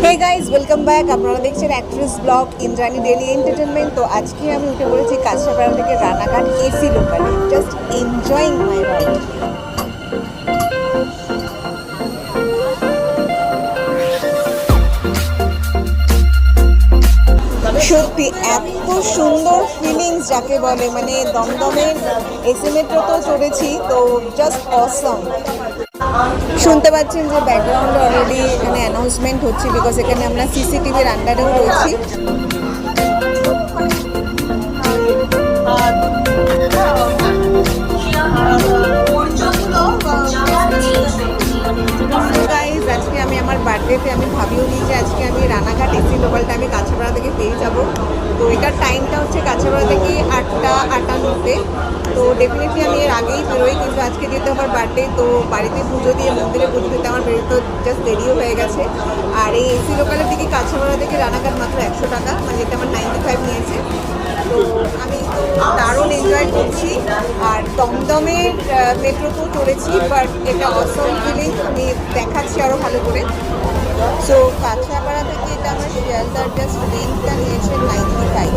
Hey guys welcome back. আপনারা দেখছেন actress blog Indrani daily entertainment. তো আজকে আমি উঠে পড়েছি কাছড়াপাড়া থেকে রানাঘাট এসি লোকালে, জাস্ট এনজয়িং মাই রাইড। সত্যি এত সুন্দর ফিলিংস যাকে বলে, মানে দমদমের এসি মেট্রোতেও চড়েছি, তো জাস্ট অসম। শুনতে পাচ্ছেন যে ব্যাকগ্রাউন্ডে অলরেডি এখানে অ্যানাউন্সমেন্ট হচ্ছে, বিকজ এখানে আমরা সিসিটিভির আন্ডারেও রয়েছি। আজকে আমি আমার বার্থডেতে আমি ভাবিও নি যে আজকে আমি রানাঘাট এসি লোকালটা আমি কাছাপাড়া থেকে পেয়ে যাব। তো এটার টাইমটা হচ্ছে কাছাপাড়া থেকে 8:58। তো ডেফিনেটলি আমি এর আগেই বেরোই, কিন্তু আজকে যেহেতু আমার বার্থডে, তো বাড়িতে পুজো দিয়ে মন্দিরে পুজো দিতে আমার বেরোতে জাস্ট দেরিও হয়ে গেছে। আর এই এসি লোকালের দিকে কাছাপাড়া থেকে রানাঘাট মাত্র 100 টাকা, মানে এটা আমার 95 নিয়েছে। তো আমি দারুণ এনজয় করছি। আর দমদমের মেট্রোতেও চড়েছি, বাট এটা অসম ফিলিং আমি দেখাচ্ছি আরও ভালো করে। সো কাছাপাড়া থেকে এটা আমার শিয়ালদার জাস্ট রেন্টটা নিয়েছে 95।